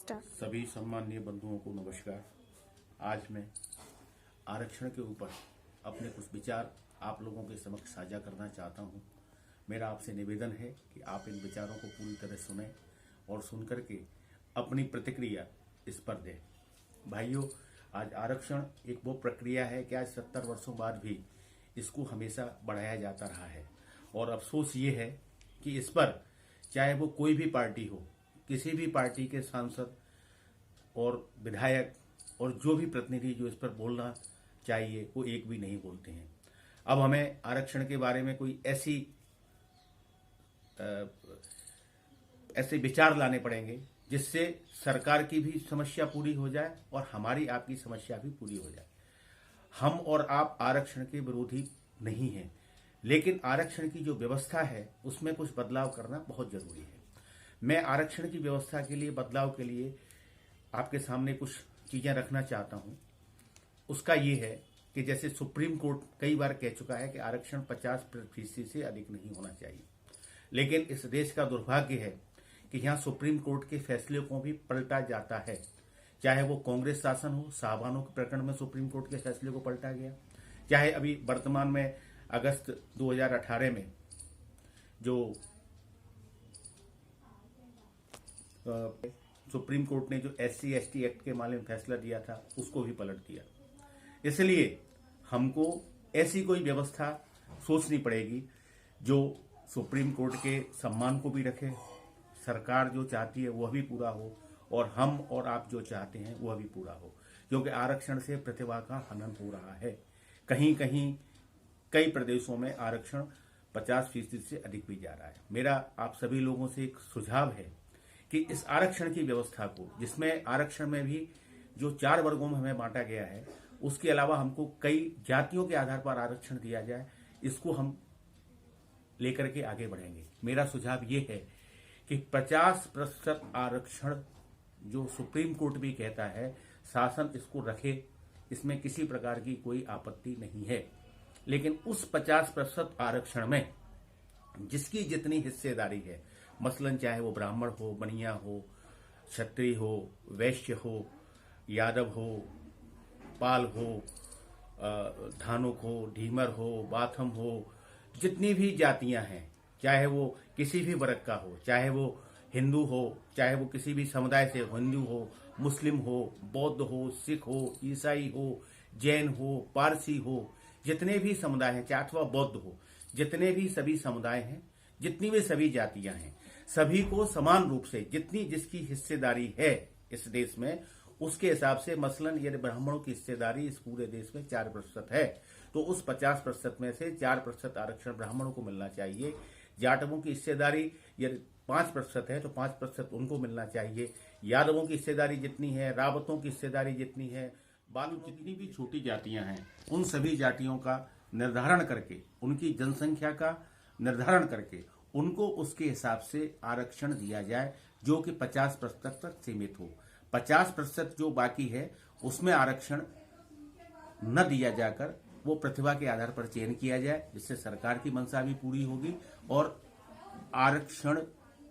Start. सभी सम्माननीय बंधुओं को नमस्कार। आज मैं आरक्षण के ऊपर अपने कुछ विचार आप लोगों के समक्ष साझा करना चाहता हूं। मेरा आपसे निवेदन है कि आप इन विचारों को पूरी तरह सुनें और सुनकर के अपनी प्रतिक्रिया इस पर दें। भाइयों, आज आरक्षण एक वो प्रक्रिया है कि आज 70 वर्षों बाद भी इसको हमेशा बढ़ाया जाता रहा है और अफसोस ये है कि इस पर चाहे वो कोई भी पार्टी हो, किसी भी पार्टी के सांसद और विधायक और जो भी प्रतिनिधि जो इस पर बोलना चाहिए वो एक भी नहीं बोलते हैं। अब हमें आरक्षण के बारे में कोई ऐसे विचार लाने पड़ेंगे जिससे सरकार की भी समस्या पूरी हो जाए और हमारी आपकी समस्या भी पूरी हो जाए। हम और आप आरक्षण के विरोधी नहीं हैं, लेकिन आरक्षण की जो व्यवस्था है उसमें कुछ बदलाव करना बहुत जरूरी है। मैं आरक्षण की व्यवस्था के लिए बदलाव के लिए आपके सामने कुछ चीजें रखना चाहता हूं। उसका ये है कि जैसे सुप्रीम कोर्ट कई बार कह चुका है कि आरक्षण 50% से अधिक नहीं होना चाहिए, लेकिन इस देश का दुर्भाग्य है कि यहाँ सुप्रीम कोर्ट के फैसले को भी पलटा जाता है। चाहे वो कांग्रेस शासन हो, साहबानों के प्रकरण में सुप्रीम कोर्ट के फैसले को पलटा गया, चाहे अभी वर्तमान में अगस्त 2018 में जो सुप्रीम कोर्ट ने जो SC/ST एक्ट के मामले में फैसला दिया था उसको भी पलट दिया। इसलिए हमको ऐसी कोई व्यवस्था सोचनी पड़ेगी जो सुप्रीम कोर्ट के सम्मान को भी रखे, सरकार जो चाहती है वह भी पूरा हो और हम और आप जो चाहते हैं वह भी पूरा हो, क्योंकि आरक्षण से प्रतिभा का हनन हो रहा है। कहीं कहीं कई प्रदेशों में आरक्षण 50% से अधिक भी जा रहा है। मेरा आप सभी लोगों से एक सुझाव है कि इस आरक्षण की व्यवस्था को, जिसमें आरक्षण में भी जो 4 वर्गों में हमें बांटा गया है, उसके अलावा हमको कई जातियों के आधार पर आरक्षण दिया जाए, इसको हम लेकर के आगे बढ़ेंगे। मेरा सुझाव ये है कि 50% आरक्षण जो सुप्रीम कोर्ट भी कहता है, शासन इसको रखे, इसमें किसी प्रकार की कोई आपत्ति नहीं है। लेकिन उस 50% आरक्षण में जिसकी जितनी हिस्सेदारी है, मसलन चाहे वो ब्राह्मण हो, बनिया हो, क्षत्रिय हो, वैश्य हो, यादव हो, पाल हो, धानुक हो, ढीमर हो, बाथम हो, जितनी भी जातियां हैं, चाहे वो किसी भी वर्ग का हो, चाहे वो हिंदू हो, चाहे वो किसी भी समुदाय से हिंदू हो, मुस्लिम हो, बौद्ध हो, सिख हो, ईसाई हो, जैन हो, पारसी हो, जितने भी समुदाय हैं, चाहे अथवा बौद्ध हो, जितने भी सभी समुदाय हैं, जितनी भी सभी जातियां हैं, सभी को समान रूप से जितनी जिसकी हिस्सेदारी है इस देश में, उसके हिसाब से मसलन यदि ब्राह्मणों की हिस्सेदारी इस पूरे देश में 4% है तो उस 50% में से 4% आरक्षण ब्राह्मणों को मिलना चाहिए। जाटवों की हिस्सेदारी यदि 5% है तो 5% उनको मिलना चाहिए। यादवों की हिस्सेदारी जितनी है, रावतों की हिस्सेदारी जितनी है, बाकी जितनी भी छोटी जातियां हैं, उन सभी जातियों का निर्धारण करके, उनकी जनसंख्या का निर्धारण करके उनको उसके हिसाब से आरक्षण दिया जाए, जो कि 50% तक सीमित हो। 50% जो बाकी है उसमें आरक्षण न दिया जाकर वो प्रतिभा के आधार पर चयन किया जाए, जिससे सरकार की मंशा भी पूरी होगी और आरक्षण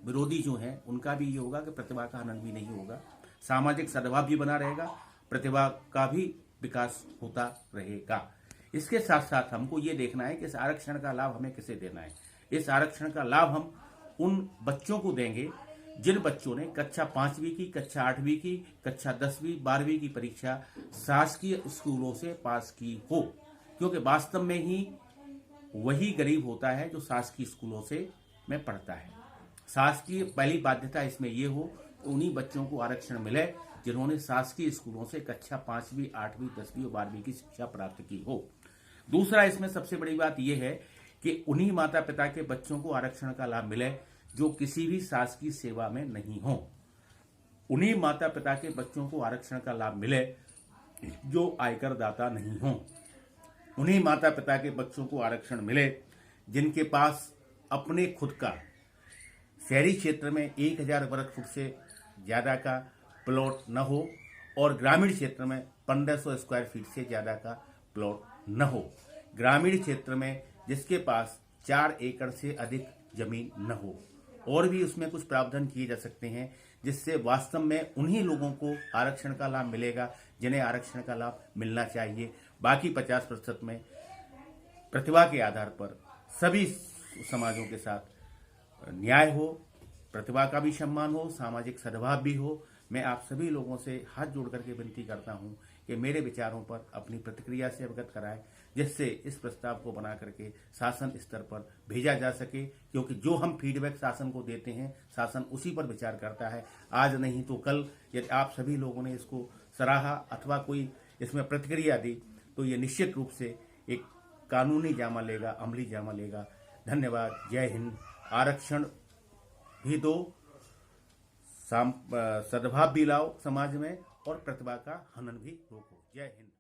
विरोधी जो हैं उनका भी ये होगा कि प्रतिभा का हनन भी नहीं होगा, सामाजिक सद्भाव भी बना रहेगा, प्रतिभा का भी विकास होता रहेगा। इसके साथ साथ हमको ये देखना है कि इस आरक्षण का लाभ हमें किसे देना है। इस आरक्षण का लाभ हम उन बच्चों को देंगे जिन बच्चों ने कक्षा 5वीं की, कक्षा 8वीं की, कक्षा 10वीं 12वीं की परीक्षा शासकीय स्कूलों से पास की हो, क्योंकि वास्तव में ही वही गरीब होता है जो शासकीय स्कूलों से में पढ़ता है। शासकीय पहली बाध्यता इसमें यह हो कि उन्हीं बच्चों को आरक्षण मिले जिन्होंने शासकीय स्कूलों से कक्षा 5वीं, 8वीं, 10वीं और 12वीं की शिक्षा प्राप्त की हो। दूसरा, इसमें सबसे बड़ी बात यह है कि उन्हीं माता पिता के बच्चों को आरक्षण का लाभ मिले जो किसी भी शासकीय सेवा में नहीं हो। उन्हीं माता पिता के बच्चों को आरक्षण का लाभ मिले जो आयकर दाता नहीं हो। उन्हीं माता पिता के बच्चों को आरक्षण मिले जिनके पास अपने खुद का शहरी क्षेत्र में 1000 वर्ग फुट से ज्यादा का प्लॉट न हो और ग्रामीण क्षेत्र में 1500 स्क्वायर फीट से ज्यादा का प्लॉट न हो। ग्रामीण क्षेत्र में जिसके पास 4 एकड़ से अधिक जमीन न हो, और भी उसमें कुछ प्रावधान किए जा सकते हैं, जिससे वास्तव में उन्हीं लोगों को आरक्षण का लाभ मिलेगा जिन्हें आरक्षण का लाभ मिलना चाहिए। बाकी 50% में प्रतिभा के आधार पर सभी समाजों के साथ न्याय हो, प्रतिभा का भी सम्मान हो, सामाजिक सद्भाव भी हो। मैं आप सभी लोगों से हाथ जोड़ करके विनती करता हूं कि मेरे विचारों पर अपनी प्रतिक्रिया से अवगत कराएं, जिससे इस प्रस्ताव को बना करके शासन स्तर पर भेजा जा सके, क्योंकि जो हम फीडबैक शासन को देते हैं शासन उसी पर विचार करता है। आज नहीं तो कल यदि आप सभी लोगों ने इसको सराहा अथवा कोई इसमें प्रतिक्रिया दी तो ये निश्चित रूप से एक कानूनी जामा लेगा, अमली जामा लेगा। धन्यवाद। जय हिंद। आरक्षण भी दो, सद्भाव भी लाओ समाज में और प्रतिभा का हनन भी रोको। जय हिंद।